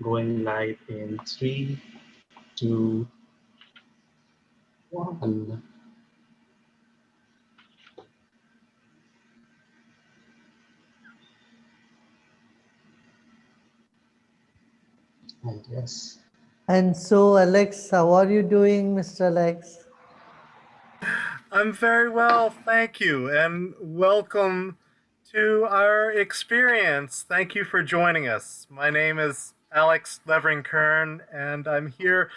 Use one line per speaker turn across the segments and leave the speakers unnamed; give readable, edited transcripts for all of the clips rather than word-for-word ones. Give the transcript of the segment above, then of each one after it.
going live in 3, 2, 1. And yes.
And so, Alex, how are you doing, Mr. Alex?
I'm very well, thank you, and welcome to our experience. Thank you for joining us. My name is Alex Levering-Kern, and I'm here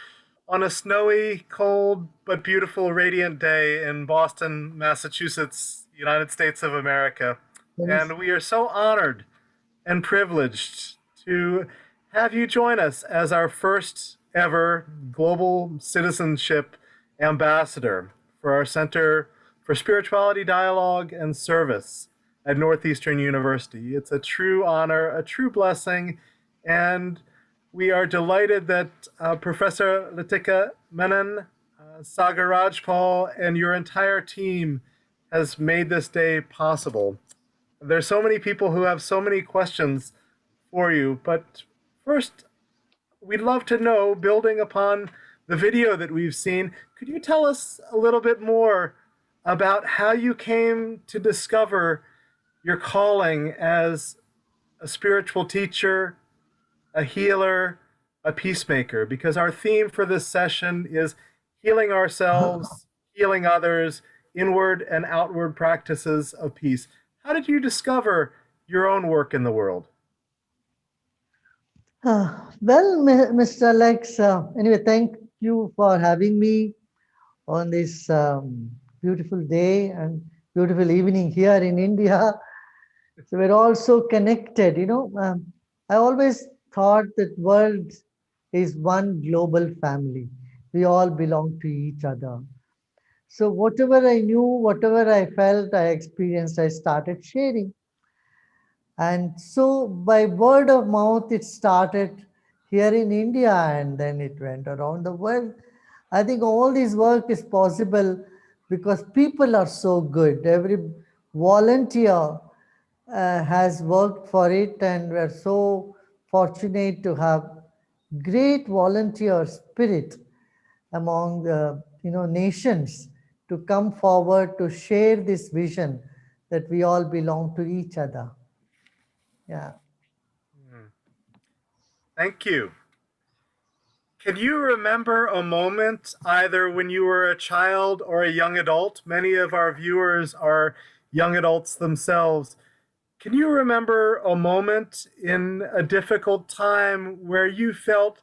on a snowy, cold, but beautiful, radiant day in Boston, Massachusetts, United States of America. And we are so honored and privileged to have you join us as our first ever Global Citizenship Ambassador for our Center for Spirituality, Dialogue, and Service at Northeastern University. It's a true honor, a true blessing, and we are delighted that Professor Latika Menon, Sagar Rajpal, and your entire team has made this day possible. There's so many people who have so many questions for you, but first, we'd love to know, building upon the video that we've seen, could you tell us a little bit more about how you came to discover your calling as a spiritual teacher, a healer, a peacemaker? Because our theme for this session is healing ourselves, healing others, inward and outward practices of peace. How did you discover your own work in the world?
Well, Mr. Alex, anyway, thank you for having me on this beautiful day and beautiful evening here in India. So we're also connected, I always thought that world is one global family. We all belong to each other. So whatever I knew, whatever I felt, I experienced, I started sharing. And so by word of mouth, it started here in India and then it went around the world. I think all this work is possible because people are so good. Every volunteer has worked for it, and we're so fortunate to have great volunteer spirit among the nations to come forward to share this vision that we all belong to each other. Yeah.
Thank you. Can you remember a moment, either when you were a child or a young adult? Many of our viewers are young adults themselves. Can you remember a moment in a difficult time where you felt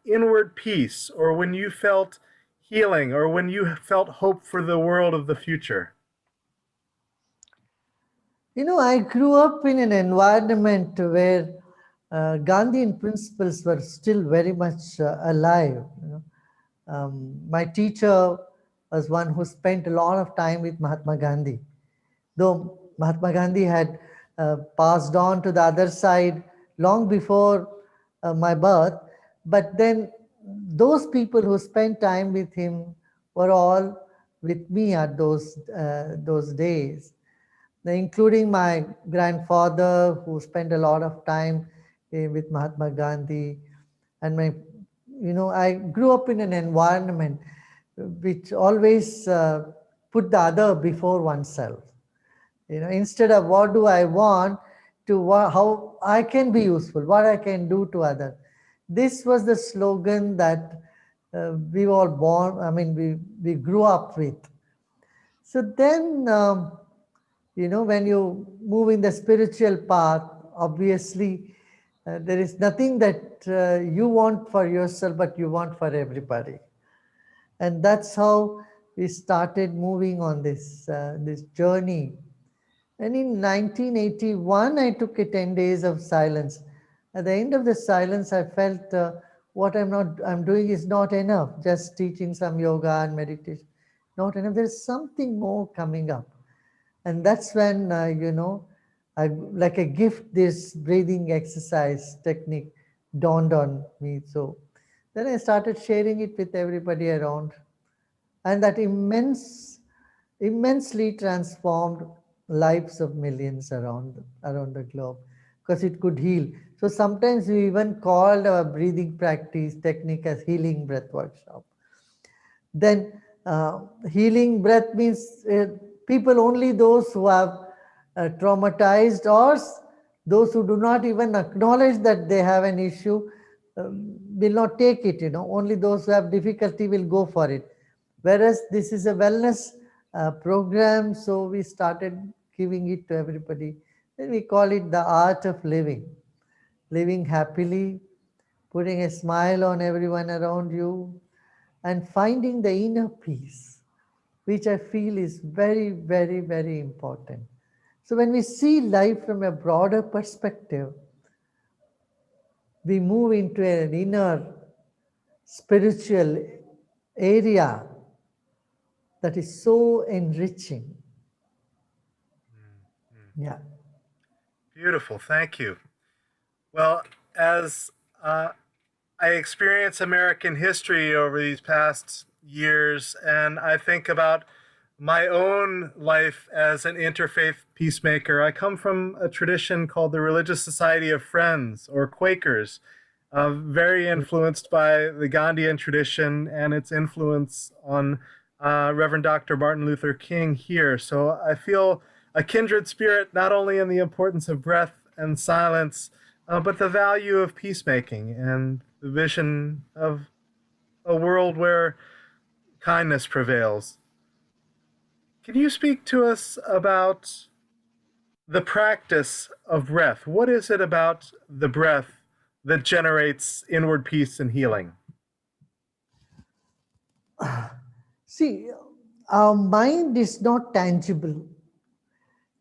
inward peace, or when you felt healing, or when you felt hope for the world of the future?
I grew up in an environment where Gandhian principles were still very much alive. My teacher was one who spent a lot of time with Mahatma Gandhi. Though Mahatma Gandhi had passed on to the other side long before my birth, but then those people who spent time with him were all with me at those days, including my grandfather who spent a lot of time with Mahatma Gandhi. And I grew up in an environment which always put the other before oneself. Instead of what do I want, to how I can be useful, what I can do to others. This was the slogan that we all we grew up with. So then, when you move in the spiritual path, obviously, there is nothing that you want for yourself, but you want for everybody. And that's how we started moving on this journey. And in 1981, I took a 10 days of silence. At the end of the silence, I felt what I'm doing is not enough. Just teaching some yoga and meditation, not enough. There's something more coming up. And that's when, I, like a gift, this breathing exercise technique dawned on me. So then I started sharing it with everybody around. And that immensely transformed lives of millions around the globe, because it could heal. So sometimes we even called our breathing practice technique as healing breath workshop. Then healing breath means people, only those who have traumatized, or those who do not even acknowledge that they have an issue will not take it. Only those who have difficulty will go for it. Whereas this is a wellness program, so we started giving it to everybody. Then we call it the art of living happily, putting a smile on everyone around you, and finding the inner peace, which I feel is very, very, very important. So when we see life from a broader perspective, we move into an inner spiritual area that is so enriching. Yeah.
Beautiful. Thank you. Well, as I experience American history over these past years, and I think about my own life as an interfaith peacemaker, I come from a tradition called the Religious Society of Friends, or Quakers, very influenced by the Gandhian tradition and its influence on Reverend Dr. Martin Luther King here. So I feel a kindred spirit, not only in the importance of breath and silence, but the value of peacemaking and the vision of a world where kindness prevails. Can you speak to us about the practice of breath? What is it about the breath that generates inward peace and healing?
See, our mind is not tangible.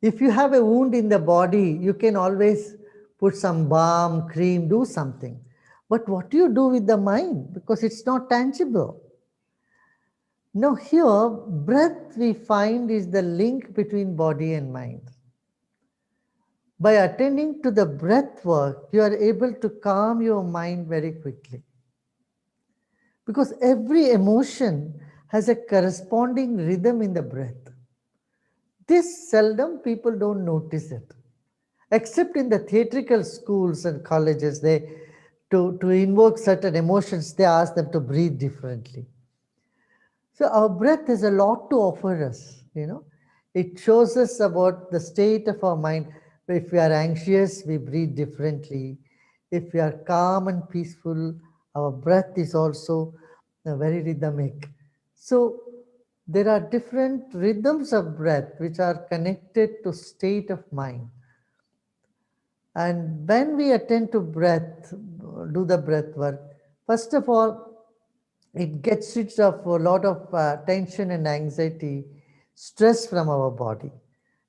If you have a wound in the body, you can always put some balm, cream, do something. But what do you do with the mind? Because it's not tangible. Now here, breath we find is the link between body and mind. By attending to the breath work, you are able to calm your mind very quickly. Because every emotion has a corresponding rhythm in the breath. This seldom people don't notice it. Except in the theatrical schools and colleges, to invoke certain emotions, they ask them to breathe differently. So our breath has a lot to offer us. It shows us about the state of our mind. If we are anxious, we breathe differently. If we are calm and peaceful, our breath is also very rhythmic. So there are different rhythms of breath which are connected to state of mind. And when we attend to breath, do the breath work, first of all, it gets rid of a lot of tension and anxiety, stress from our body.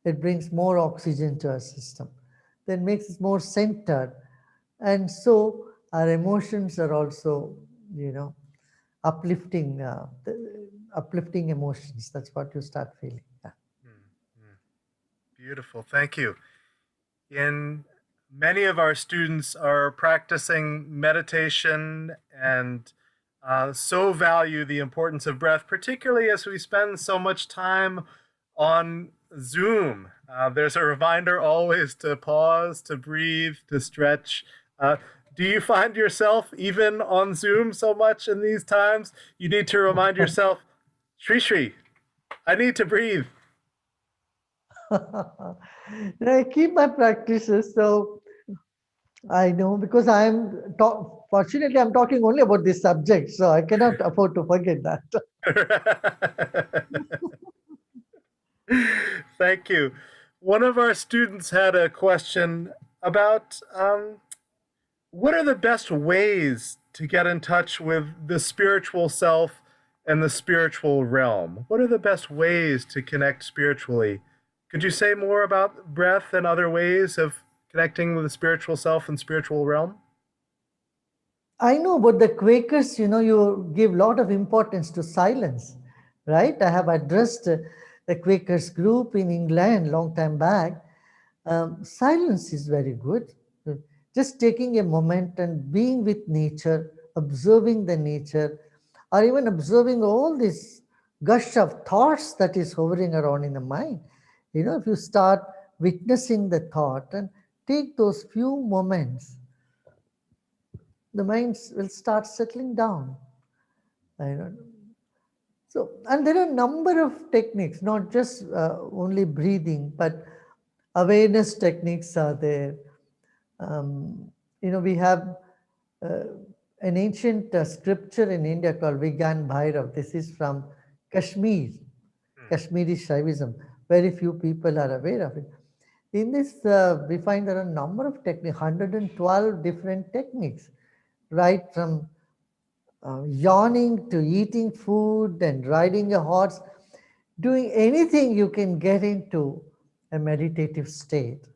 It brings more oxygen to our system. Then makes us more centered. And so our emotions are also, uplifting, uplifting emotions. That's what you start feeling. Yeah.
Beautiful. Thank you. Many of our students are practicing meditation and so value the importance of breath, particularly as we spend so much time on Zoom. There's a reminder always to pause, to breathe, to stretch. Do you find yourself, even on Zoom so much in these times, you need to remind yourself, Sri, I need to breathe?
I keep my practices, so I know, because fortunately I'm talking only about this subject, so I cannot afford to forget that.
Thank you. One of our students had a question about what are the best ways to get in touch with the spiritual self and the spiritual realm? What are the best ways to connect spiritually? Could you say more about breath and other ways of connecting with the spiritual self and spiritual realm?
I know, but the Quakers, you give a lot of importance to silence, right? I have addressed the Quakers group in England long time back. Silence is very good. Just taking a moment and being with nature, observing the nature, or even observing all this gush of thoughts that is hovering around in the mind. If you start witnessing the thought and take those few moments, the minds will start settling down. I don't know. So, and there are a number of techniques, not just only breathing, but awareness techniques are there. We have uh, an ancient scripture in India called Vigyan Bhairav. This is from Kashmir, Kashmiri Shaivism. Very few people are aware of it. In this, we find there are a number of techniques, 112 different techniques, right from yawning to eating food and riding a horse, doing anything you can get into a meditative state.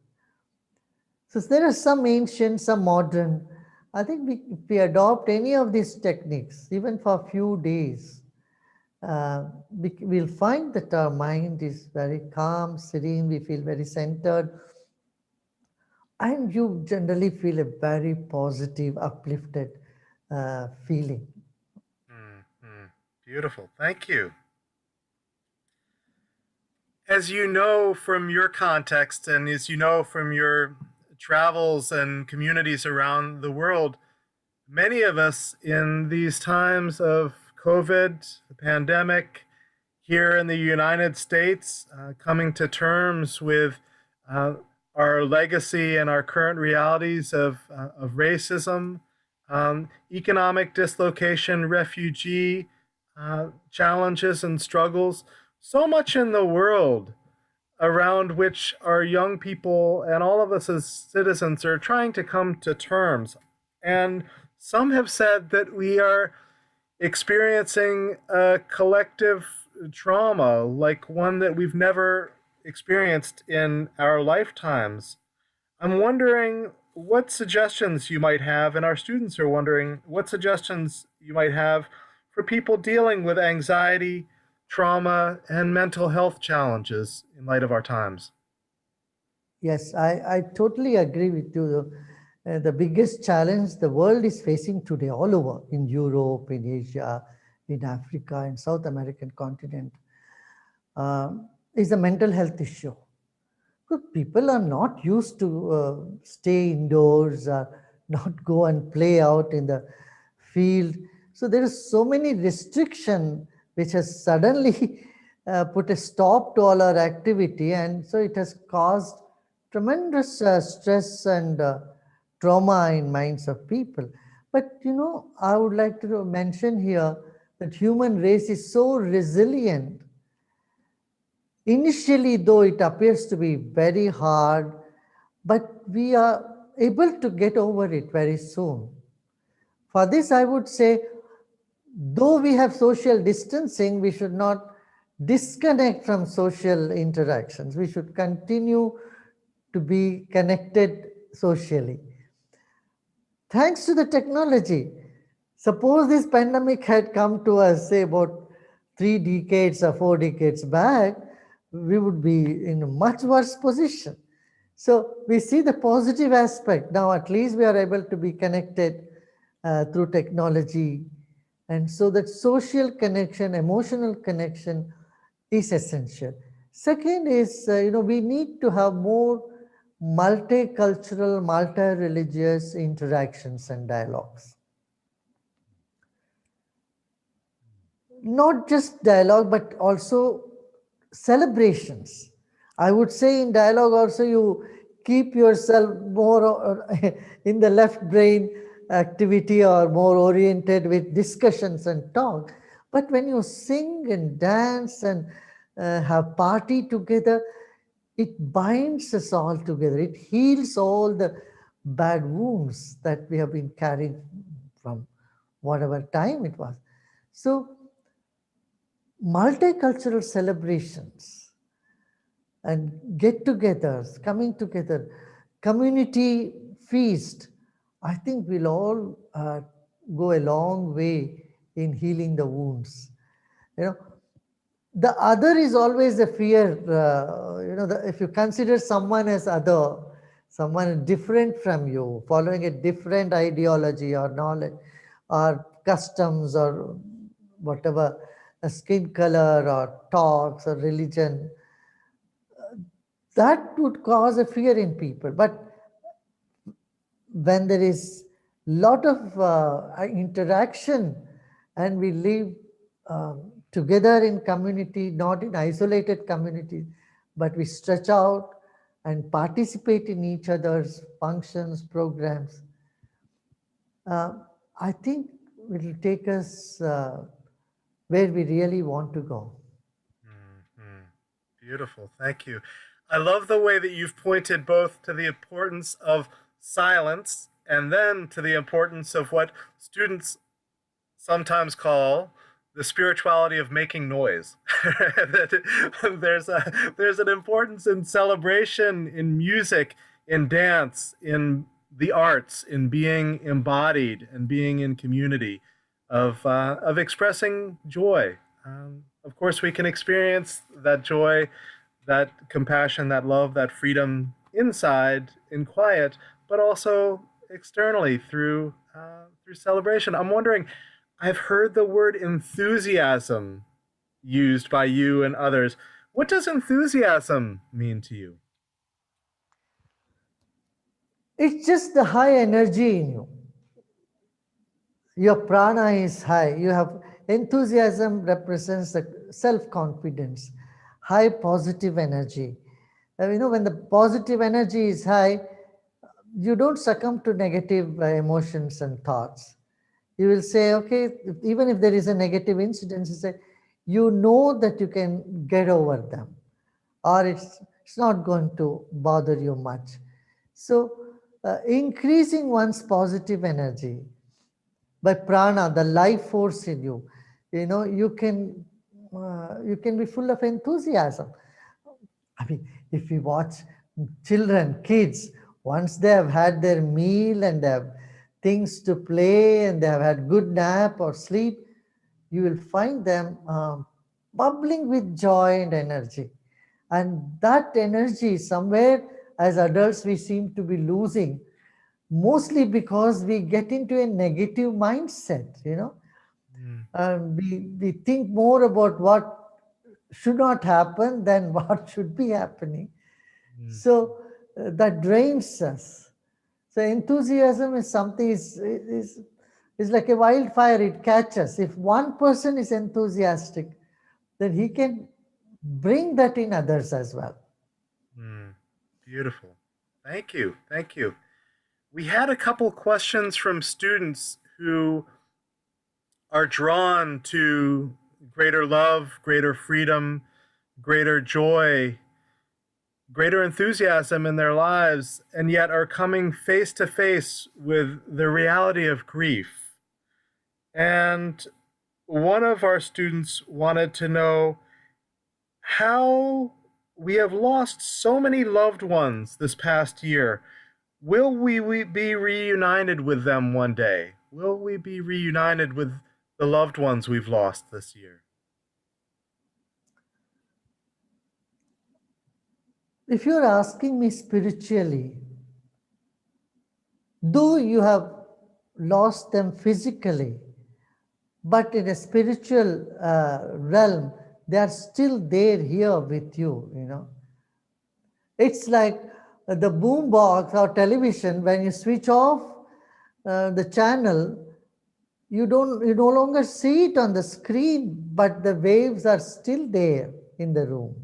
So there are some ancient, some modern. I think if we adopt any of these techniques, even for a few days, we'll find that our mind is very calm, serene, we feel very centered, and you generally feel a very positive, uplifted feeling.
Beautiful. Thank you. As you know from your context and as you know from your travels and communities around the world, many of us in these times of COVID, the pandemic, here in the United States, coming to terms with our legacy and our current realities of racism, economic dislocation, refugee challenges and struggles, so much in the world around which our young people and all of us as citizens are trying to come to terms. And some have said that we are experiencing a collective trauma, like one that we've never experienced in our lifetimes. I'm wondering what suggestions you might have, and our students are wondering what suggestions you might have for people dealing with anxiety, trauma, and mental health challenges in light of our times.
Yes, I totally agree with you. The biggest challenge the world is facing today, all over in Europe, in Asia, in Africa, in South American continent, is a mental health issue. Because people are not used to stay indoors, not go and play out in the field. So there is so many restriction which has suddenly put a stop to all our activity, and so it has caused tremendous stress and trauma in minds of people. But I would like to mention here that human race is so resilient. Initially, though it appears to be very hard, but we are able to get over it very soon. For this, I would say, though we have social distancing, we should not disconnect from social interactions. We should continue to be connected socially. Thanks to the technology, suppose this pandemic had come to us, say, about 3 decades or 4 decades back, we would be in a much worse position. So we see the positive aspect. Now at least we are able to be connected through technology. And so that social connection, emotional connection is essential. Second is, we need to have more multicultural, multi-religious interactions and dialogues. Not just dialogue, but also celebrations. I would say in dialogue also you keep yourself more in the left brain activity or more oriented with discussions and talk. But when you sing and dance and have party together, it binds us all together. It heals all the bad wounds that we have been carrying from whatever time it was. So multicultural celebrations and get-togethers, coming together, community feast, I think will all go a long way in healing the wounds. The other is always a fear. If you consider someone as other, someone different from you, following a different ideology or knowledge or customs or whatever, a skin color or talks or religion, that would cause a fear in people. But when there is lot of interaction, and we live together in community, not in isolated community, but we stretch out and participate in each other's functions, programs. I think it will take us where we really want to go.
Mhm. Beautiful. Thank you. I love the way that you've pointed both to the importance of silence and then to the importance of what students sometimes call the spirituality of making noise. That there's an importance in celebration, in music, in dance, in the arts, in being embodied and being in community, of expressing joy. Of course, we can experience that joy, that compassion, that love, that freedom inside in quiet, but also externally through celebration. I'm wondering, I've heard the word enthusiasm used by you and others. What does enthusiasm mean to you?
It's just the high energy in you. Your prana is high. You have enthusiasm represents the self-confidence, high positive energy. When the positive energy is high, you don't succumb to negative emotions and thoughts. You will say, okay, even if there is a negative incident, you say, you know that you can get over them, or it's not going to bother you much. So, increasing one's positive energy by prana, the life force in you, you can be full of enthusiasm. I mean, if we watch children, kids, once they have had their meal and they have things to play and they have had good nap or sleep, you will find them bubbling with joy and energy. And that energy, somewhere as adults, we seem to be losing, mostly because we get into a negative mindset. We think more about what should not happen than what should be happening. So that drains us. So enthusiasm is something is like a wildfire. It catches. If one person is enthusiastic, then he can bring that in others as well.
Beautiful. Thank you. Thank you. We had a couple questions from students who are drawn to greater love, greater freedom, greater joy, greater enthusiasm in their lives, and yet are coming face to face with the reality of grief. And one of our students wanted to know how we have lost so many loved ones this past year. Will we be reunited with them one day? Will we be reunited with the loved ones we've lost this year?
If you're asking me spiritually, though you have lost them physically, but in a spiritual realm, they are still there here with you. It's like the boom box or television. When you switch off the channel, you no longer see it on the screen, but the waves are still there in the room.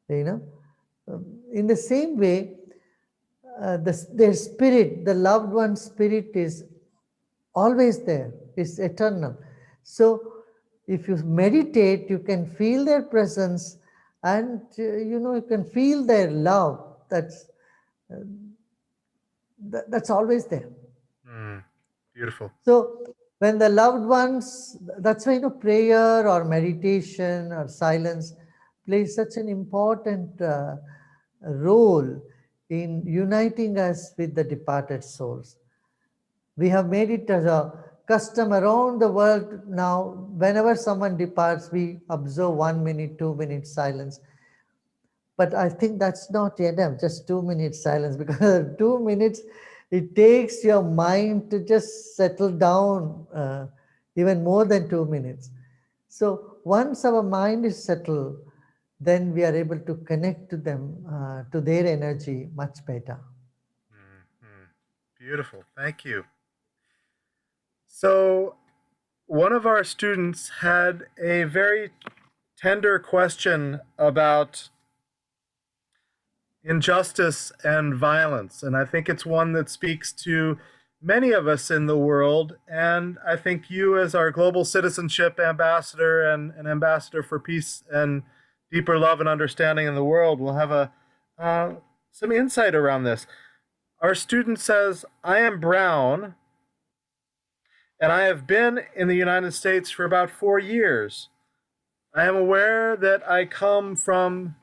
In the same way, their spirit, the loved one's spirit, is always there. It's eternal. So if you meditate, you can feel their presence, and you can feel their love. That's always there.
Beautiful.
So when the loved ones, that's why prayer or meditation or silence plays such an important role in uniting us with the departed souls. We have made it as a custom around the world now. Whenever someone departs, we observe 1 minute, 2 minutes silence. But I think that's not enough, just 2 minutes silence, because 2 minutes, it takes your mind to just settle down even more than 2 minutes. So once our mind is settled, then we are able to connect to them, to their energy much better.
Beautiful. Thank you. So, one of our students had a very tender question about injustice and violence. And I think it's one that speaks to many of us in the world. And I think you, as our Global Citizenship Ambassador and an ambassador for peace and deeper love and understanding in the world, will have some insight around this. Our student says, I am brown and I have been in the United States for about 4 years. I am aware that I come from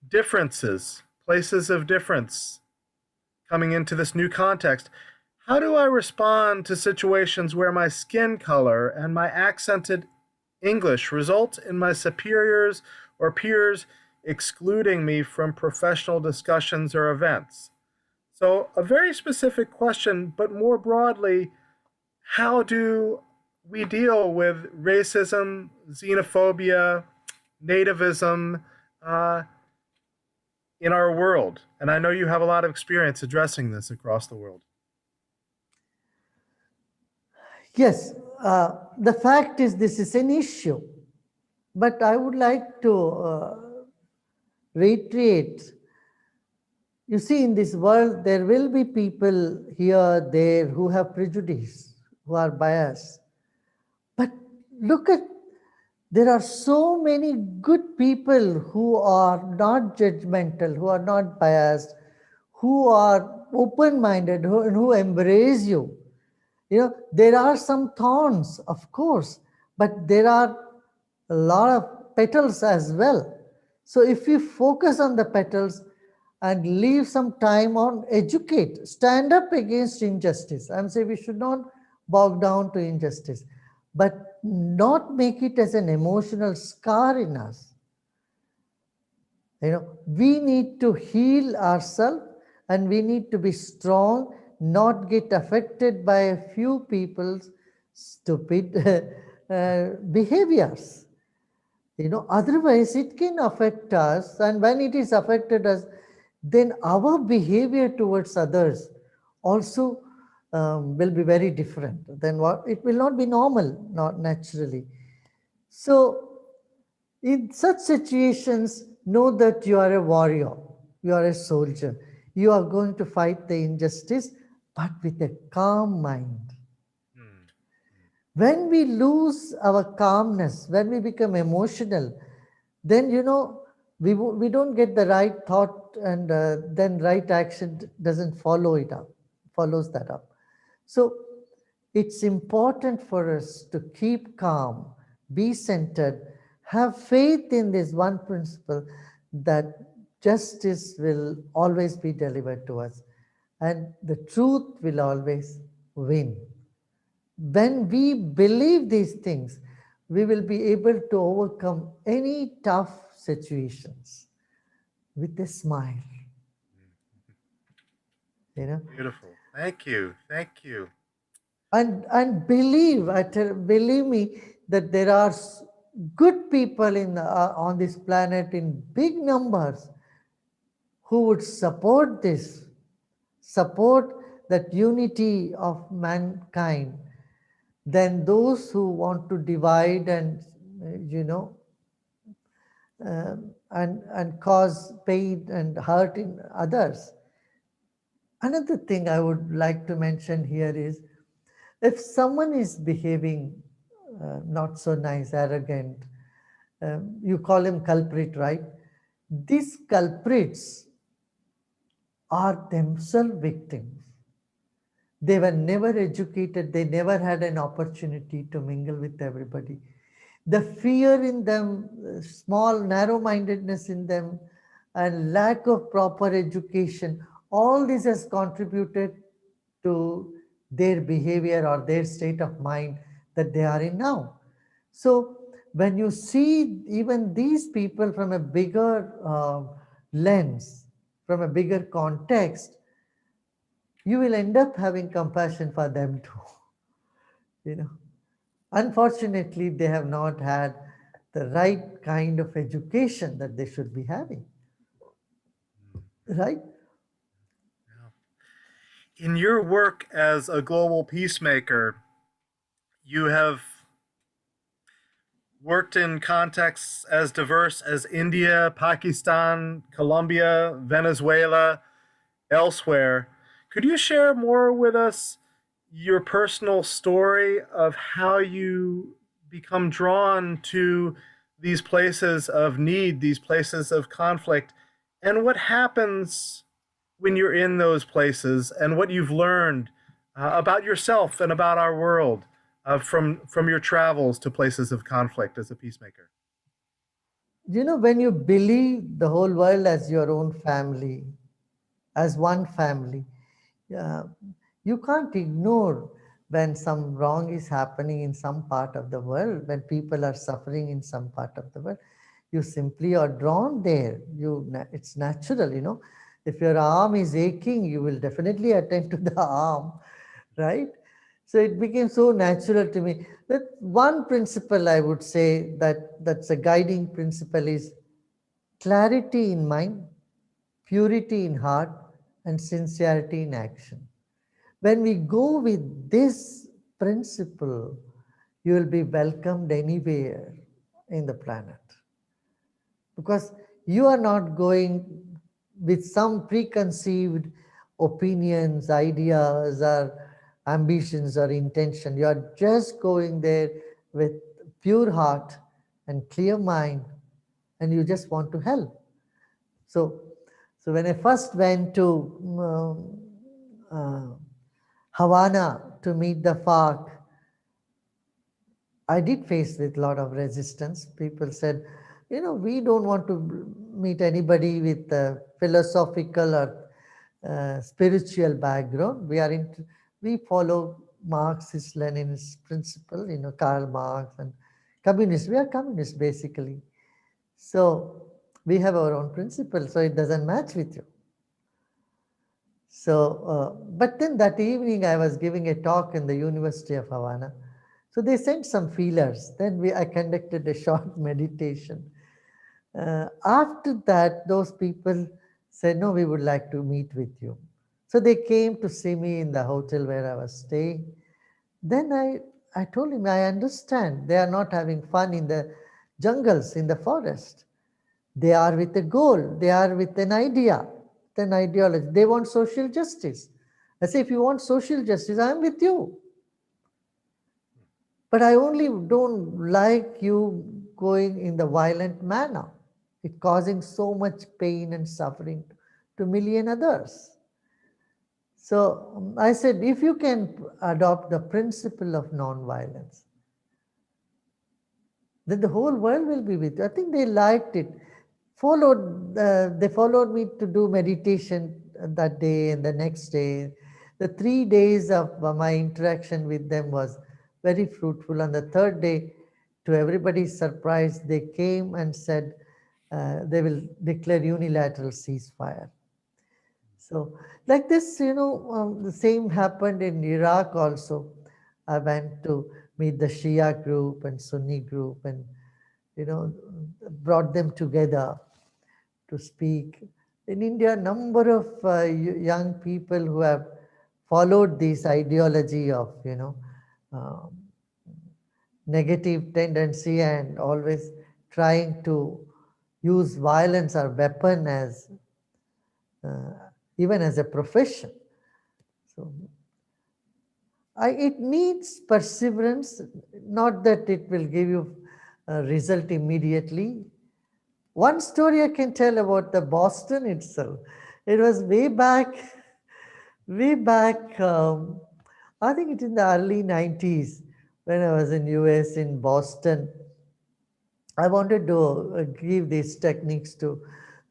differences, places of difference, coming into this new context. How do I respond to situations where my skin color and my accented English result in my superiors or peers excluding me from professional discussions or events? So, a very specific question, but more broadly, how do we deal with racism, xenophobia, nativism in our world? And I know you have a lot of experience addressing this across the world.
Yes, the fact is this is an issue, but I would like to reiterate. You see, in this world, there will be people here, there, who have prejudice, who are biased. But look at, there are so many good people who are not judgmental, who are not biased, who are open-minded, who embrace you. You know, there are some thorns, of course, but there are a lot of petals as well. So if you focus on the petals and leave some time on educate, stand up against injustice. I'm saying we should not bow down to injustice, but not make it as an emotional scar in us. You know, we need to heal ourselves and we need to be strong, not get affected by a few people's stupid behaviors. You know, otherwise it can affect us, and when it is affected us, then our behavior towards others also will be very different. Then what, it will not be normal, not naturally. So in such situations, know that you are a warrior, you are a soldier. You are going to fight the injustice, but with a calm mind. When we lose our calmness, when we become emotional, then, you know, we don't get the right thought, and then right action doesn't follows that up. So it's important for us to keep calm, be centered, have faith in this one principle that justice will always be delivered to us and the truth will always win. When we believe these things, we will be able to overcome any tough situations with a smile. You know?
Beautiful. Thank you. Thank you.
And believe me that there are good people on this planet in big numbers who would support this, support that unity of mankind, than those who want to divide and and cause pain and hurt in others. Another thing I would like to mention here is, if someone is behaving not so nice, arrogant, you call him culprit, right? These culprits are themselves victims. They were never educated, they never had an opportunity to mingle with everybody. The fear in them, small narrow-mindedness in them, and lack of proper education, all this has contributed to their behavior or their state of mind that they are in now. So when you see even these people from a bigger lens, from a bigger context, you will end up having compassion for them too. You know, unfortunately, they have not had the right kind of education that they should be having. Right?
In your work as a global peacemaker, you have worked in contexts as diverse as India, Pakistan, Colombia, Venezuela, elsewhere. Could you share more with us your personal story of how you become drawn to these places of need, these places of conflict, and what happens when you're in those places, and what you've learned about yourself and about our world from your travels to places of conflict as a peacemaker?
When you believe the whole world as your own family, as one family, uh, you can't ignore when some wrong is happening in some part of the world, when people are suffering in some part of the world. You simply are drawn there. It's natural. If your arm is aching, you will definitely attend to the arm, right? So it became so natural to me that one principle I would say that's a guiding principle is clarity in mind, purity in heart, and sincerity in action. When we go with this principle, you will be welcomed anywhere in the planet, because you are not going with some preconceived opinions, ideas, or ambitions or intention. You are just going there with pure heart and clear mind, and you just want to help. So, so when I first went to Havana to meet the FARC, I did face with a lot of resistance. People said, we don't want to meet anybody with a philosophical or spiritual background. We follow Marxist Leninist principle, Karl Marx and communists. We are communists basically. So we have our own principle, so it doesn't match with you. So, but then that evening I was giving a talk in the University of Havana. So they sent some feelers. Then I conducted a short meditation. After that, those people said, no, we would like to meet with you. So they came to see me in the hotel where I was staying. Then I told him, I understand. They are not having fun in the jungles, in the forest. They are with a goal. They are with an idea, an ideology. They want social justice. I say, if you want social justice, I am with you. But I only don't like you going in the violent manner. It causing so much pain and suffering to million others. So I said, if you can adopt the principle of non-violence, then the whole world will be with you. I think they liked it. They followed me to do meditation that day and the next day. The 3 days of my interaction with them was very fruitful. On the third day, to everybody's surprise, they came and said they will declare unilateral ceasefire. So like this, the same happened in Iraq also. I went to meet the Shia group and Sunni group and, brought them together to speak. In India, a number of young people who have followed this ideology of, um, negative tendency and always trying to use violence or weapon as uh, even as a profession. So it needs perseverance, not that it will give you a result immediately. One story I can tell about the Boston itself. It was way back, I think it's in the early 90s when I was in US in Boston. I wanted to give these techniques to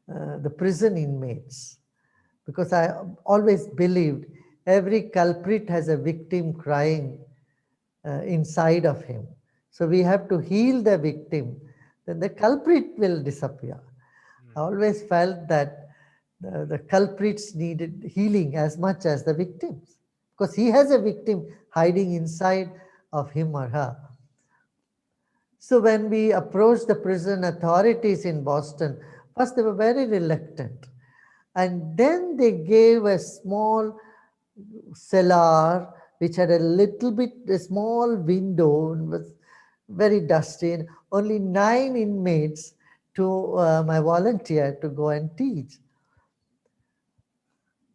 the prison inmates, because I always believed every culprit has a victim crying inside of him. So we have to heal the victim, then the culprit will disappear. I always felt that the culprits needed healing as much as the victims, because he has a victim hiding inside of him or her. So when we approached the prison authorities in Boston, first they were very reluctant. And then they gave a small cellar which had a small window and was very dusty, and only 9 inmates to my volunteer to go and teach,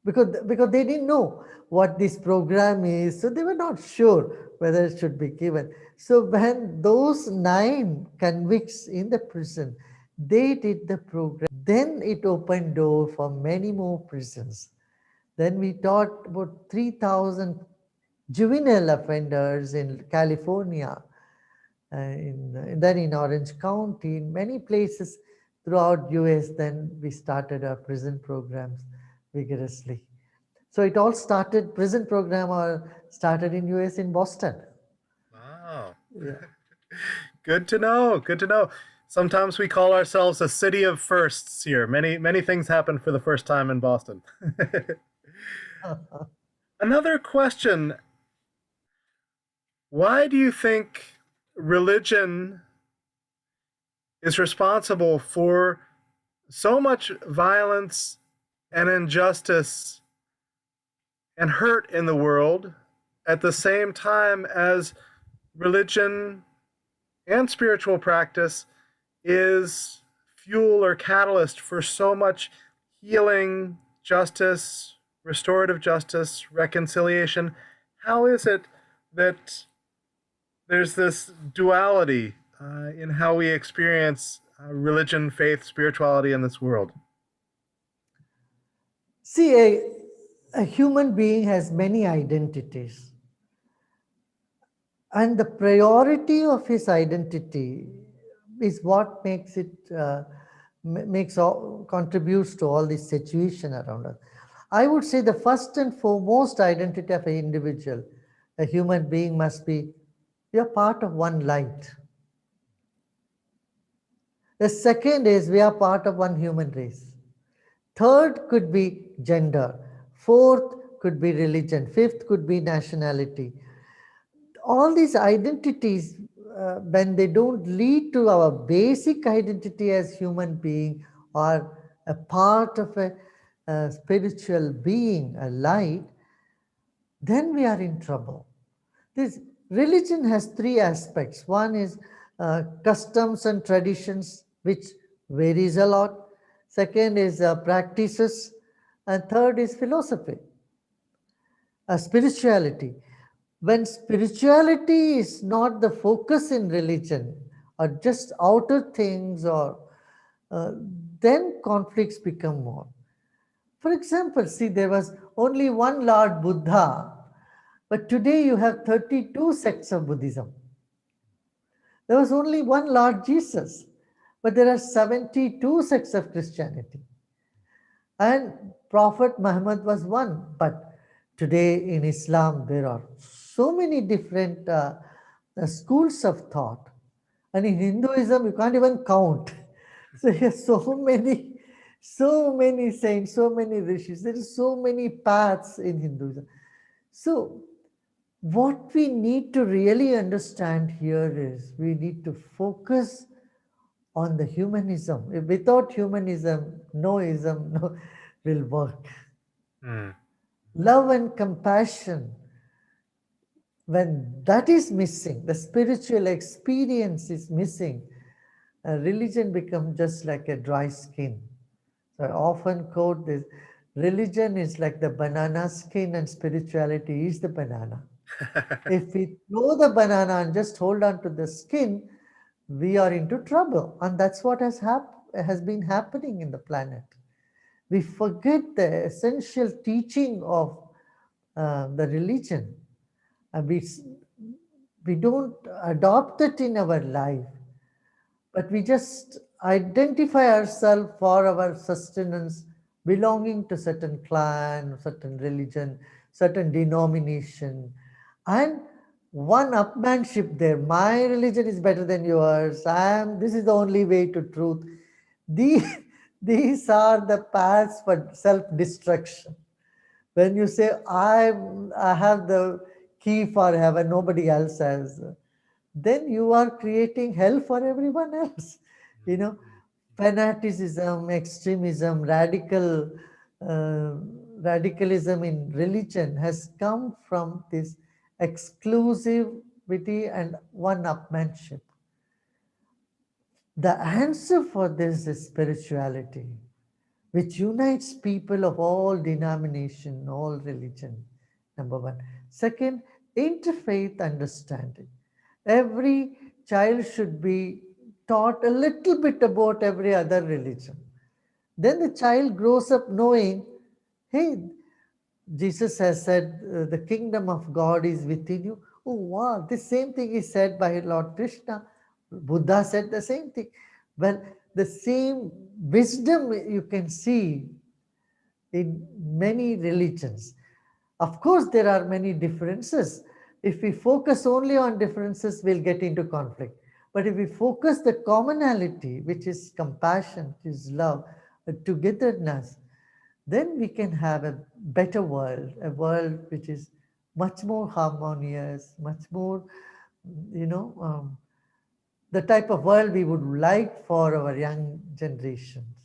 because they didn't know what this program is, so they were not sure whether it should be given. So when those 9 convicts in the prison, they did the program, then it opened door for many more prisons. Then we taught about 3,000 juvenile offenders in California, then in Orange County, in many places throughout US. Then we started our prison programs vigorously. So it all started, prison program started in US in Boston.
Wow.
Yeah.
Good to know. Good to know. Sometimes we call ourselves a city of firsts here. Many things happen for the first time in Boston. Another question. Why do you think religion is responsible for so much violence and injustice and hurt in the world at the same time as religion and spiritual practice is fuel or catalyst for so much healing, justice, restorative justice, reconciliation? How is it that there's this duality in how we experience religion, faith, spirituality in this world?
See, a human being has many identities, and the priority of his identity is what makes it contributes to all this situation around us. I would say the first and foremost identity of an individual, a human being, must be we are part of one light. The second is we are part of one human race. Third could be gender. Fourth could be religion. Fifth could be nationality. All these identities, when they don't lead to our basic identity as human being or a part of a spiritual being, a light, then we are in trouble. This religion has 3 aspects. One is customs and traditions, which varies a lot. Second is practices, and third is philosophy, spirituality. When spirituality is not the focus in religion, or just outer things, or uh, then conflicts become more. For example, see, there was only one Lord Buddha, but today you have 32 sects of Buddhism. There was only one Lord Jesus, but there are 72 sects of Christianity. And Prophet Muhammad was one, but today in Islam there are so many different schools of thought. And in Hinduism, you can't even count. So there are so many saints, so many rishis. There are so many paths in Hinduism. So what we need to really understand here is we need to focus on the humanism. Without humanism, no ism will work.
Hmm.
Love and compassion, when that is missing, the spiritual experience is missing, religion becomes just like a dry skin. So I often quote this: religion is like the banana skin and spirituality is the banana. If we throw the banana and just hold on to the skin, we are into trouble. And that's what has been happening in the planet. We forget the essential teaching of the religion. And we don't adopt it in our life, but we just identify ourselves for our sustenance, belonging to certain clan, certain religion, certain denomination, and one upmanship there. My religion is better than yours. This is the only way to truth. These, these are the paths for self-destruction. When you say, I have the key for heaven, nobody else has, then you are creating hell for everyone else. You know, fanaticism, extremism, radical uh, radicalism in religion has come from this exclusivity and one-upmanship. The answer for this is spirituality, which unites people of all denomination, all religion, number one. Second, interfaith understanding. Every child should be taught a little bit about every other religion. Then the child grows up knowing, hey, Jesus has said, the kingdom of God is within you. Oh, wow, the same thing is said by Lord Krishna. Buddha said the same thing. Well, the same wisdom you can see in many religions. Of course, there are many differences. If we focus only on differences, we'll get into conflict. But if we focus the commonality, which is compassion, which is love, togetherness, then we can have a better world, a world which is much more harmonious, much more, the type of world we would like for our young generations.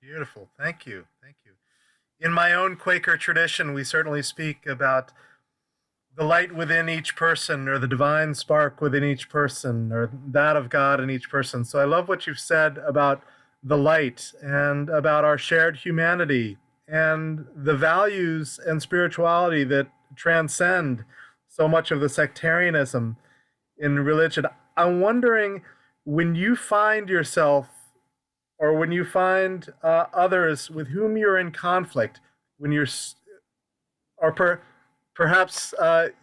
Beautiful. Thank you. Thank you. In my own Quaker tradition, we certainly speak about the light within each person, or the divine spark within each person, or that of God in each person. So I love what you've said about the light and about our shared humanity and the values and spirituality that transcend so much of the sectarianism in religion. I'm wondering, when you find yourself, or when you find others with whom you're in conflict, when you're, or perhaps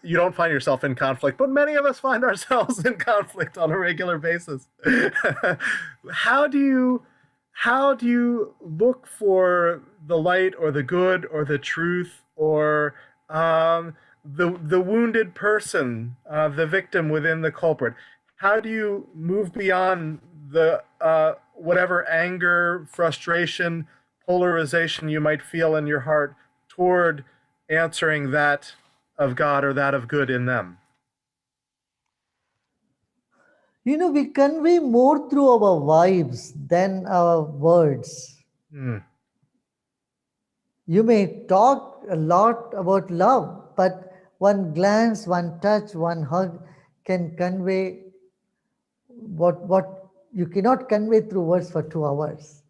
you don't find yourself in conflict, but many of us find ourselves in conflict on a regular basis. How do you look for the light or the good or the truth, or the wounded person, the victim within the culprit? How do you move beyond the whatever anger, frustration, polarization you might feel in your heart toward answering that of God or that of good in them?
We convey more through our vibes than our words. You may talk a lot about love, but one glance, one touch, one hug can convey what you cannot convey through words for 2 hours.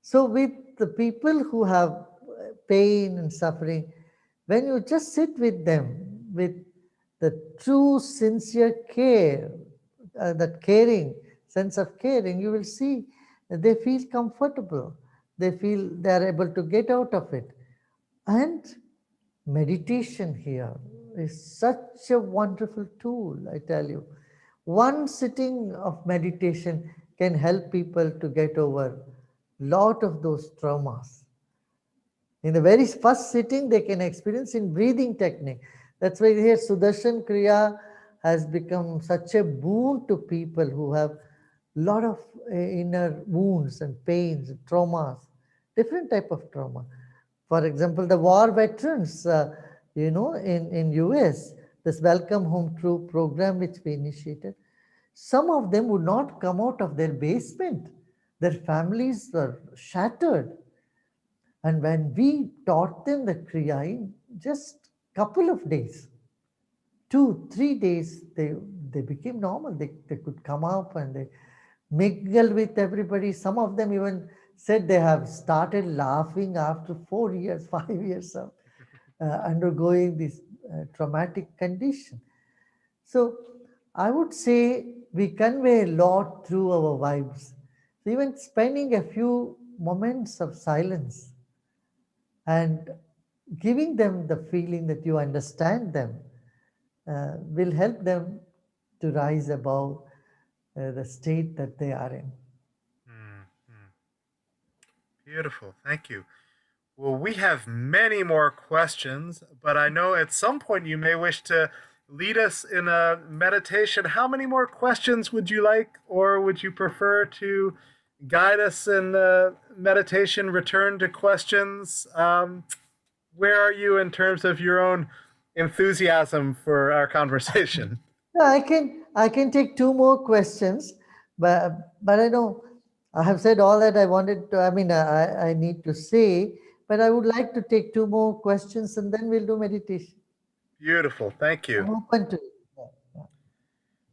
So with the people who have pain and suffering, when you just sit with them with the true sincere care, that caring, sense of caring, you will see that they feel comfortable. They feel they are able to get out of it. And meditation here is such a wonderful tool, I tell you. One sitting of meditation can help people to get over a lot of those traumas. In the very first sitting, they can experience in breathing technique. That's why here Sudarshan Kriya has become such a boon to people who have a lot of inner wounds and pains, and traumas, different type of trauma. For example, the war veterans, in US, this Welcome Home Troop program which we initiated, some of them would not come out of their basement. Their families were shattered. And when we taught them the Kriya in just couple of days, 2-3 days, they became normal. They could come up and they mingle with everybody. Some of them even said they have started laughing after 4 years, 5 years of undergoing this traumatic condition. So I would say we convey a lot through our vibes. So even spending a few moments of silence and giving them the feeling that you understand them will help them to rise above the state that they are in.
Beautiful. Thank you. Well, we have many more questions, but I know at some point you may wish to lead us in a meditation. How many more questions would you like, or would you prefer to guide us in meditation, return to questions? Where are you in terms of your own enthusiasm for our conversation?
I can take 2 more questions, but I know I have said all that I wanted to. I need to say, but I would like to take 2 more questions and then we'll do meditation.
Beautiful. Thank
I'm
you.
open to it. Yeah.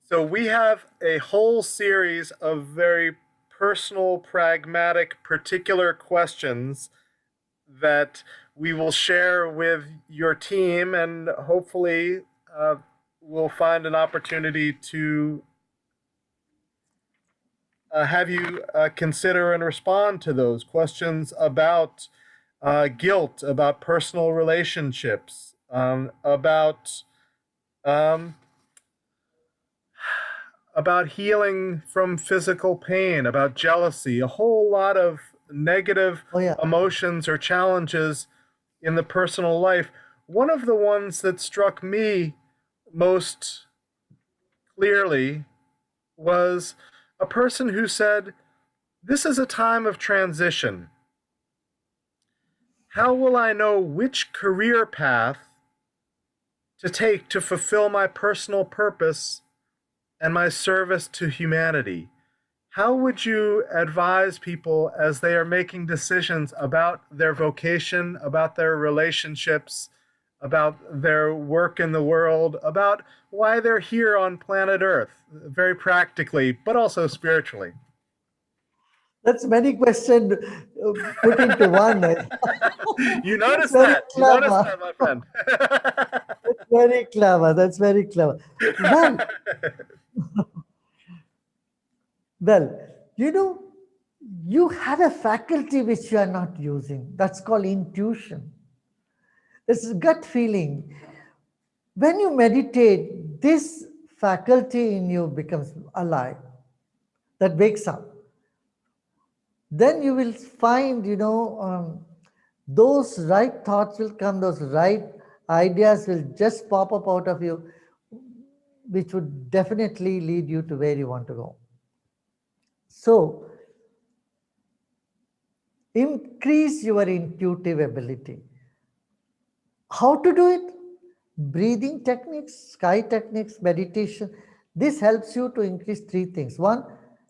So we have a whole series of very personal, pragmatic, particular questions that we will share with your team, and hopefully we'll find an opportunity to have you consider and respond to those questions about guilt, about personal relationships, um, about healing from physical pain, about jealousy, a whole lot of negative
Oh yeah.
emotions or challenges in the personal life. One of the ones that struck me most clearly was a person who said, "This is a time of transition. How will I know which career path to take to fulfill my personal purpose and my service to humanity?" How would you advise people as they are making decisions about their vocation, about their relationships, about their work in the world, about why they're here on planet Earth, very practically, but also spiritually?
That's many questions put into one.
You
That's
noticed
very
that. You noticed
clever.
that, my friend.
That's very clever. That's very clever. Well, well, you know, you have a faculty which you are not using. That's called intuition. This is gut feeling. When you meditate, this faculty in you becomes alive, that wakes up. Then you will find, those right thoughts will come, those right ideas will just pop up out of you, which would definitely lead you to where you want to go. So, increase your intuitive ability. How to do it? Breathing techniques, sky techniques, meditation. This helps you to increase 3 things. One,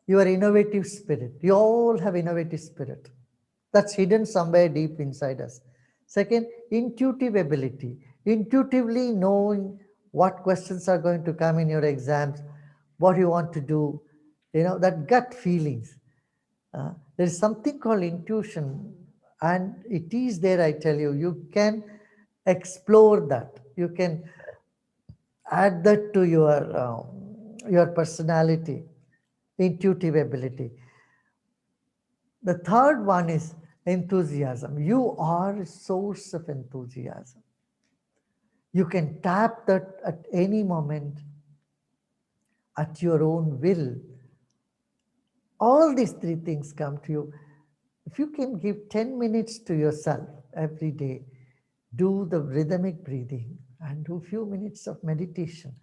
your innovative spirit. You all have innovative spirit. That's hidden somewhere deep inside us. Second, intuitive ability. Intuitively knowing what questions are going to come in your exams, what you want to do, that gut feelings. There is something called intuition, and it is there, I tell you. You can explore that. You can add that to your personality, intuitive ability. The third one is enthusiasm. You are a source of enthusiasm. You can tap that at any moment at your own will. All these 3 things come to you. If you can give 10 minutes to yourself every day, do the rhythmic breathing and do a few minutes of meditation,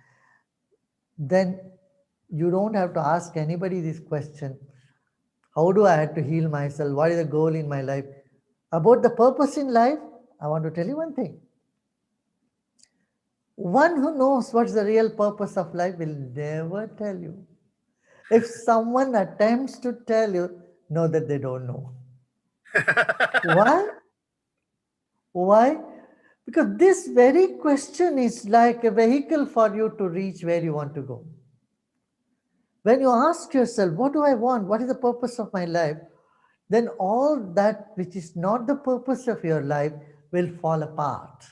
then you don't have to ask anybody this question: how do I have to heal myself? What is the goal in my life? About the purpose in life, I want to tell you one thing. One who knows what's the real purpose of life will never tell you. If someone attempts to tell you, know that they don't know. Why? Why? Because this very question is like a vehicle for you to reach where you want to go. When you ask yourself, what do I want? What is the purpose of my life? Then all that which is not the purpose of your life will fall apart.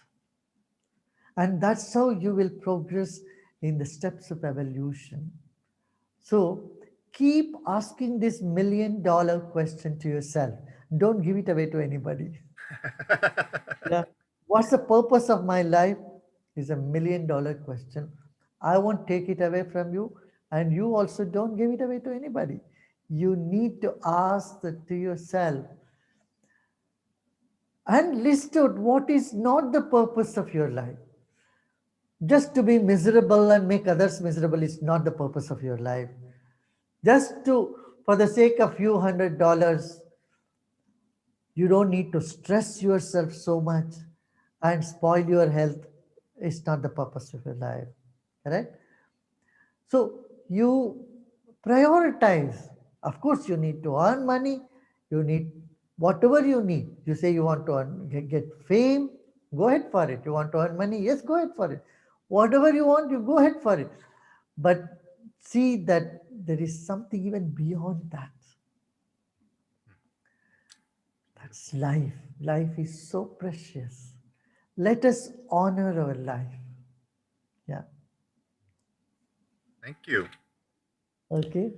And that's how you will progress in the steps of evolution. So keep asking this $1,000,000 question to yourself. Don't give it away to anybody. Yeah. What's the purpose of my life is $1,000,000 question. I won't take it away from you, and you also don't give it away to anybody. You need to ask that to yourself and list out what is not the purpose of your life. Just to be miserable and make others miserable is not the purpose of your life. Just to, for the sake of few $100s, you don't need to stress yourself so much and spoil your health. It's not the purpose of your life. Correct? So you prioritize. Of course, you need to earn money. You need Whatever you need, you say you want to get fame, go ahead for it. You want to earn money, yes, go ahead for it. Whatever you want, you go ahead for it. But see that there is something even beyond that. That's life. Life is so precious. Let us honor our life. Yeah.
Thank you.
Okay.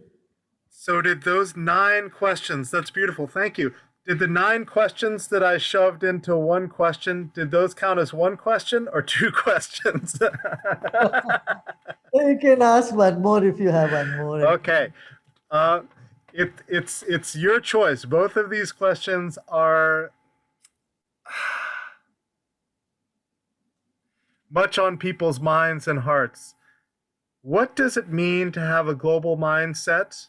So did those 9 questions, that's beautiful, thank you. Did the 9 questions that I shoved into one question, did those count as one question or 2 questions?
You can ask one more if you have one more.
Okay. It's your choice. Both of these questions are much on people's minds and hearts. What does it mean to have a global mindset?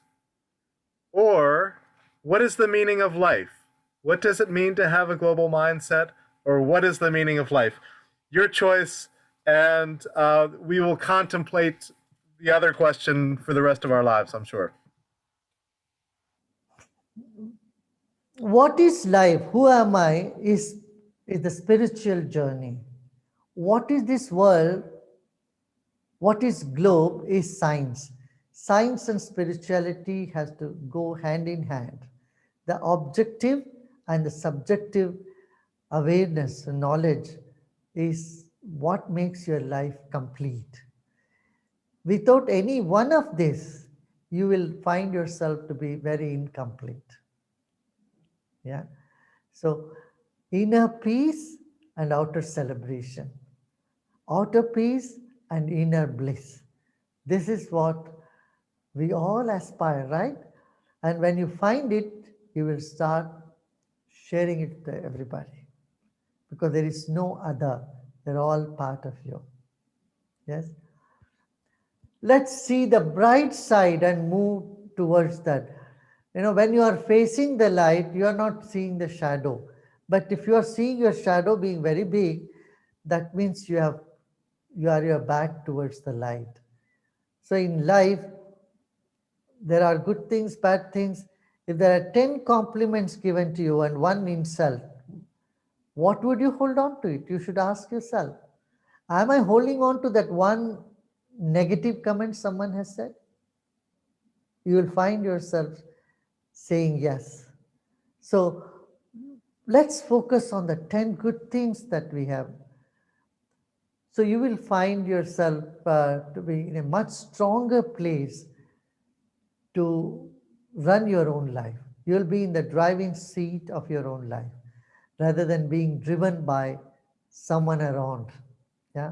Or what is the meaning of life? What does it mean to have a global mindset? Or what is the meaning of life? Your choice, and we will contemplate the other question for the rest of our lives, I'm sure.
What is life? Who am I? Is the spiritual journey. What is this world? What is globe is science. Science and spirituality has to go hand in hand. The objective and the subjective awareness and knowledge is what makes your life complete. Without any one of this, you will find yourself to be very incomplete. Yeah. So inner peace and outer celebration, outer peace and inner bliss. This is what we all aspire, right? And when you find it, you will start sharing it to everybody, because there is no other. They're all part of you. Yes. Let's see the bright side and move towards that. When you are facing the light, you are not seeing the shadow. But if you are seeing your shadow being very big, that means you are your back towards the light. So in life, there are good things, bad things. If there are 10 compliments given to you and one insult, what would you hold on to it? You should ask yourself, am I holding on to that one negative comment someone has said? You will find yourself saying yes. So let's focus on the 10 good things that we have. So you will find yourself to be in a much stronger place to run your own life. You will be in the driving seat of your own life rather than being driven by someone around. Yeah.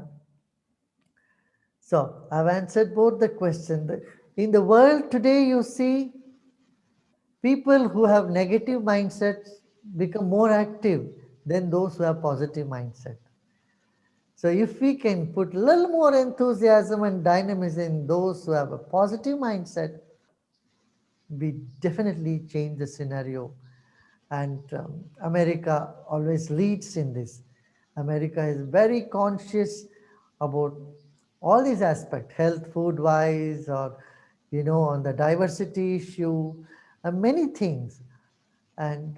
So I've answered both the questions. In the world today, you see people who have negative mindsets become more active than those who have positive mindset. So if we can put a little more enthusiasm and dynamism in those who have a positive mindset, we definitely change the scenario. And America always leads in this. America is very conscious about all these aspects, health, food wise, or on the diversity issue, many things. And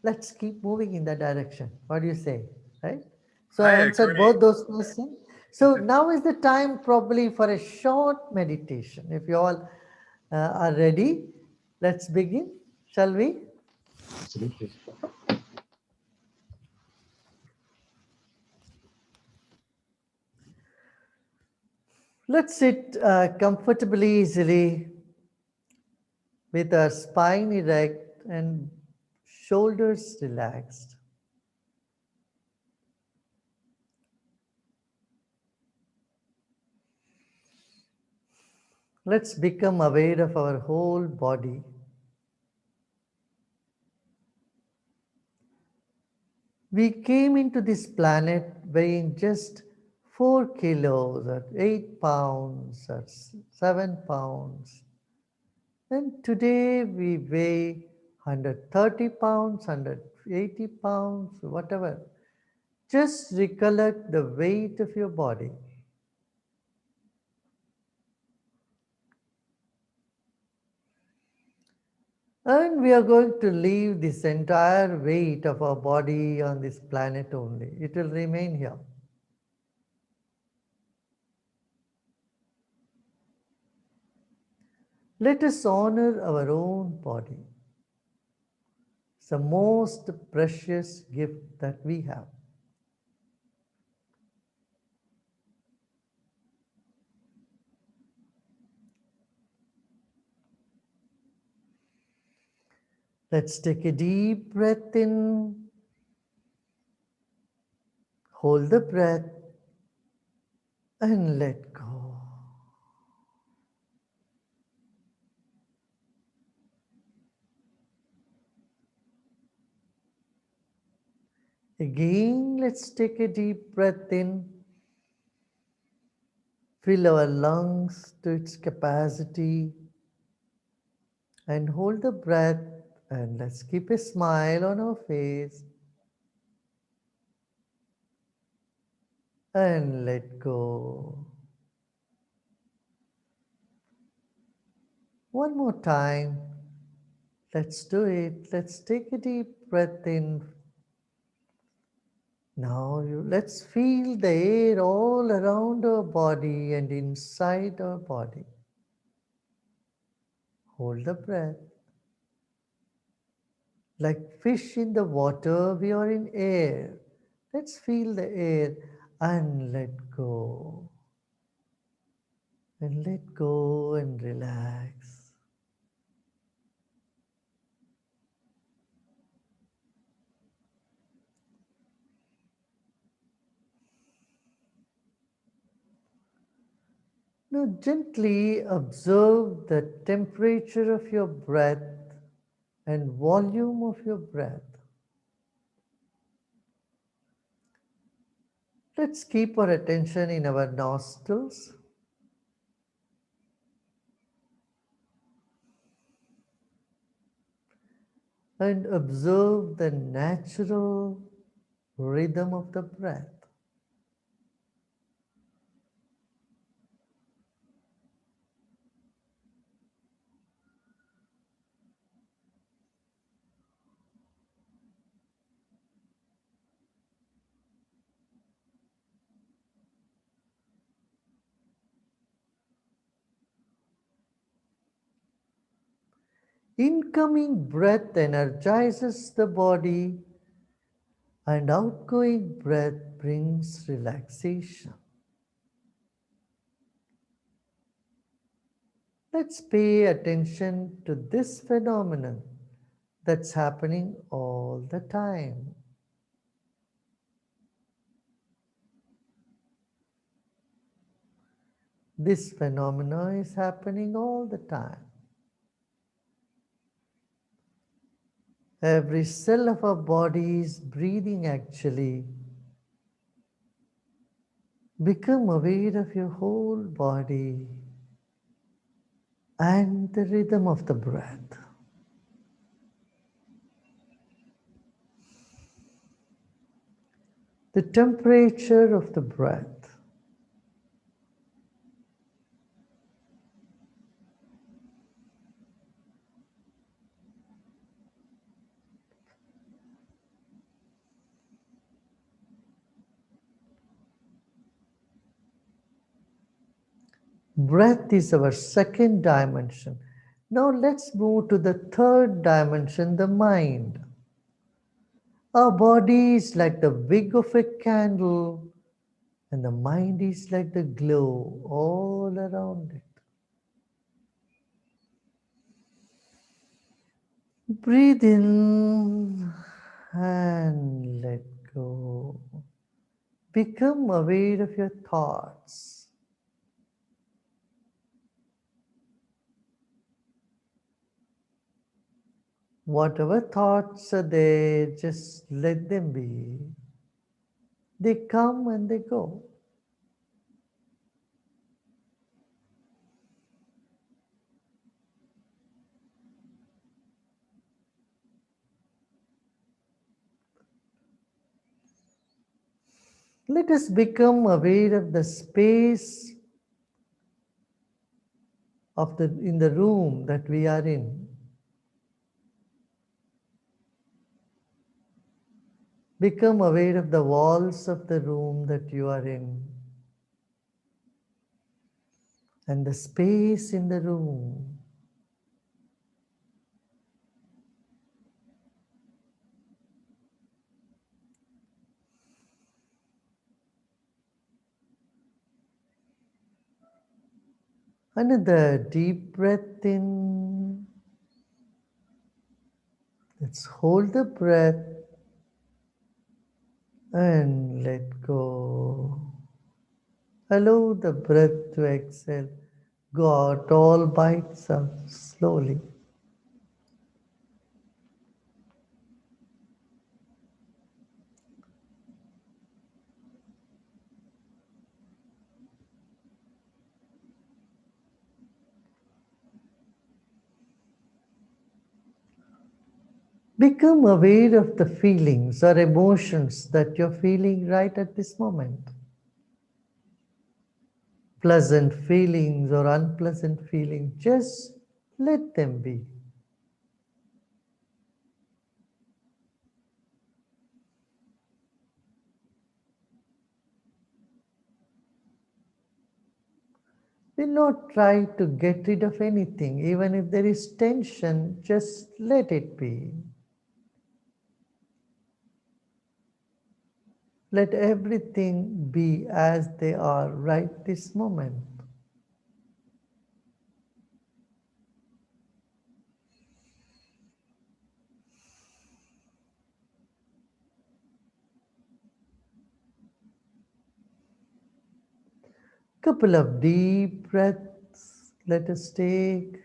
let's keep moving in that direction. What do you say? Right? So I answered
agree.
both those questions. So now is the time probably for a short meditation. If you all are ready, let's begin. Shall we?
Absolutely.
Let's sit comfortably, easily, with our spine erect and shoulders relaxed. Let's become aware of our whole body. We came into this planet weighing just 4 kilos or 8 pounds or 7 pounds. And today we weigh 130 pounds, 180 pounds, whatever. Just recollect the weight of your body. And we are going to leave this entire weight of our body on this planet only. It will remain here. Let us honor our own body. It's the most precious gift that we have. Let's take a deep breath in, hold the breath, and let go. Again, let's take a deep breath in, fill our lungs to its capacity, and hold the breath, and let's keep a smile on our face and let go. One more time. Let's do it. Let's take a deep breath in. Now let's feel the air all around our body and inside our body. Hold the breath. Like fish in the water, we are in air. Let's feel the air and let go. And let go and relax. Now gently observe the temperature of your breath and volume of your breath. Let's keep our attention in our nostrils. And observe the natural rhythm of the breath. Incoming breath energizes the body, and outgoing breath brings relaxation. Let's pay attention to this phenomenon that's happening all the time. This phenomenon is happening all the time. Every cell of our body is breathing actually. Become aware of your whole body and the rhythm of the breath. The temperature of the breath. Breath is our second dimension. Now let's move to the third dimension, the mind. Our body is like the wick of a candle, and the mind is like the glow all around it. Breathe in and let go. Become aware of your thoughts. Whatever thoughts are there, just let them be. They come and they go. Let us become aware of the space in the room that we are in. Become aware of the walls of the room that you are in and the space in the room. Another deep breath in. Let's hold the breath and let go. Allow the breath to exhale. Go out all by itself slowly. Become aware of the feelings or emotions that you're feeling right at this moment. Pleasant feelings or unpleasant feelings, just let them be. Do not try to get rid of anything. Even if there is tension, just let it be. Let everything be as they are right this moment. Couple of deep breaths let us take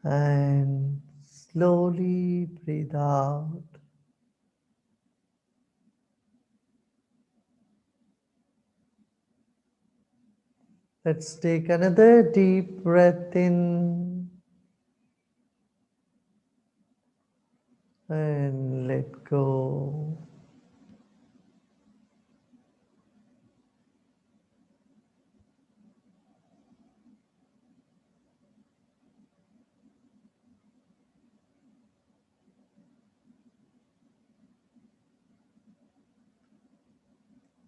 and slowly breathe out. Let's take another deep breath in and let go.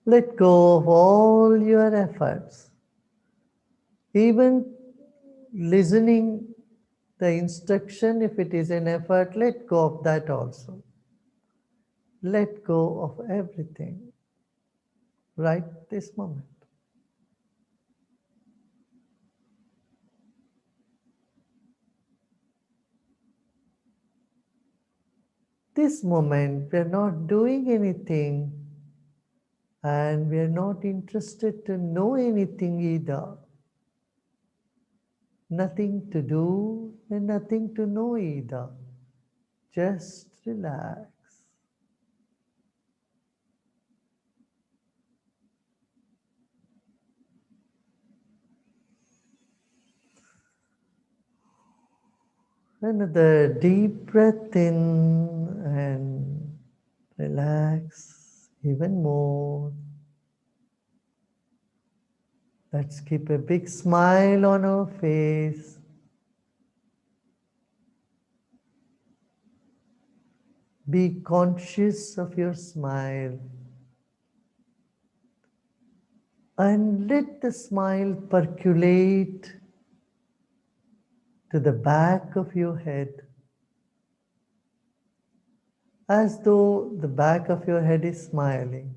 Let go of all your efforts. Even listening the instruction, if it is an effort, let go of that also. Let go of everything right this moment. This moment, we are not doing anything and we are not interested to know anything either. Nothing to do and nothing to know either. Just relax. Another deep breath in and relax even more. Let's keep a big smile on our face. Be conscious of your smile and let the smile percolate to the back of your head, as though the back of your head is smiling.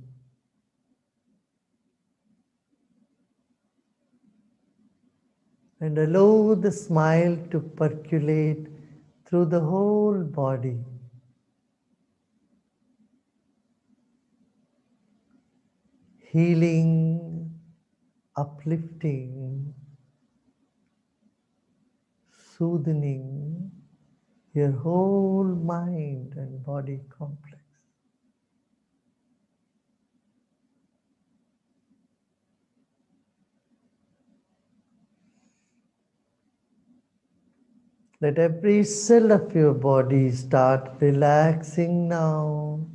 And allow the smile to percolate through the whole body. Healing, uplifting, soothing your whole mind and body complex. Let every cell of your body start relaxing now.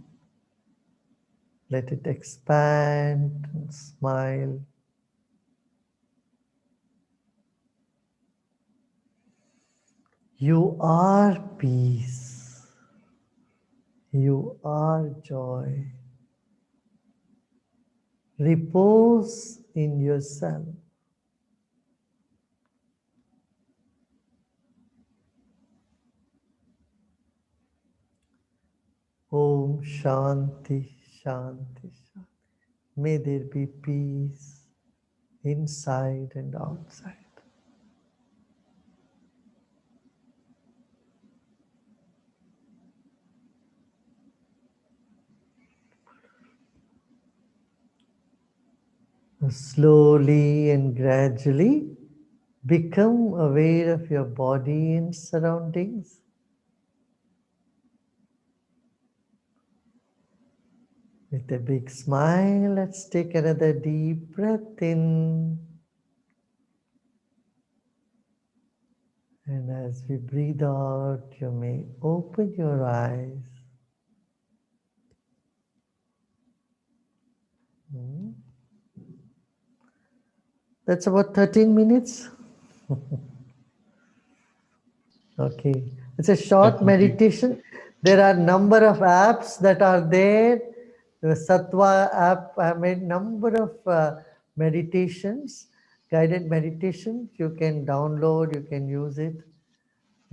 Let it expand and smile. You are peace. You are joy. Repose in yourself. Om Shanti, Shanti, Shanti. May there be peace inside and outside. Slowly and gradually become aware of your body and surroundings. With a big smile, let's take another deep breath in. And as we breathe out, you may open your eyes. That's about 13 minutes. Okay, it's a short
Definitely.
meditation. There are number of apps that are there. The Sattva app, I made number of meditations, guided meditations. You can download, you can use it.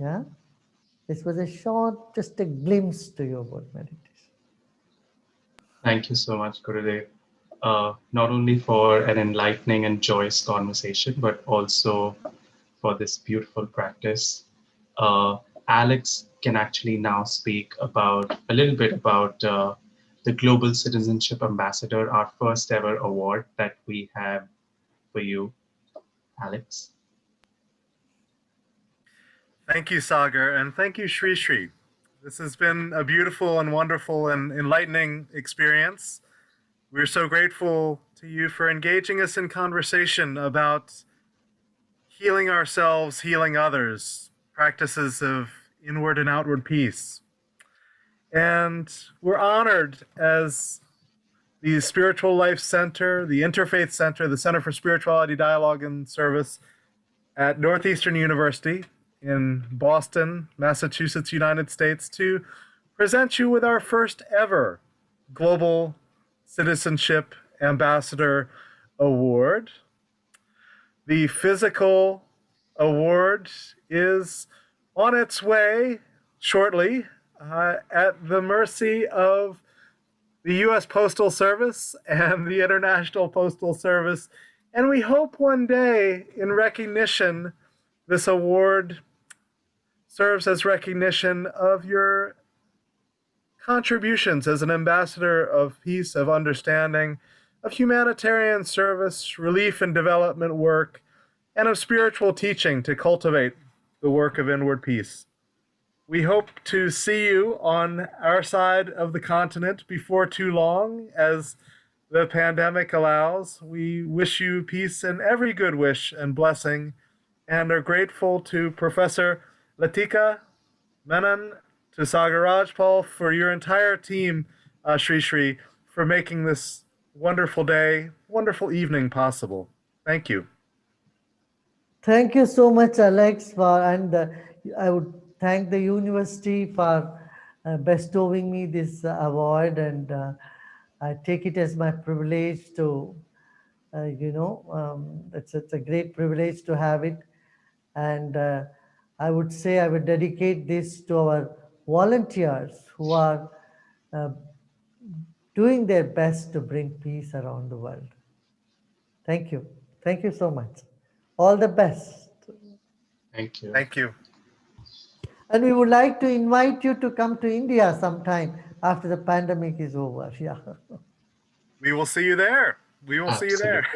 Yeah, this was a short, just a glimpse to you about meditation.
Thank you so much, Gurudev. Not only for an enlightening and joyous conversation, but also for this beautiful practice. Alex can actually now speak about a little bit about the Global Citizenship Ambassador, our first ever award that we have for you, Alex.
Thank you, Sagar, and thank you, Sri Sri. This has been a beautiful and wonderful and enlightening experience. We're so grateful to you for engaging us in conversation about healing ourselves, healing others, practices of inward and outward peace. And we're honored as the Spiritual Life Center, the Interfaith Center, the Center for Spirituality, Dialogue, and Service at Northeastern University in Boston, Massachusetts, United States, to present you with our first ever Global Citizenship Ambassador Award. The physical award is on its way shortly at the mercy of the U.S. Postal Service and the International Postal Service. And we hope one day, in recognition, this award serves as recognition of your contributions as an ambassador of peace, of understanding, of humanitarian service, relief and development work, and of spiritual teaching to cultivate the work of inward peace. We hope to see you on our side of the continent before too long, as the pandemic allows. We wish you peace and every good wish and blessing, and are grateful to Professor Latika Menon, to Sagar Rajpal, for your entire team, Sri Sri, for making this wonderful day, wonderful evening possible. Thank you.
Thank you so much, Alex, and I would thank the university for bestowing me this award, and I take it as my privilege to, it's a great privilege to have it. And I would say I would dedicate this to our volunteers who are doing their best to bring peace around the world. Thank you. Thank you so much. All the best.
Thank you.
Thank you.
And we would like to invite you to come to India sometime after the pandemic is over. Yeah.
We will see you there. We will see you there.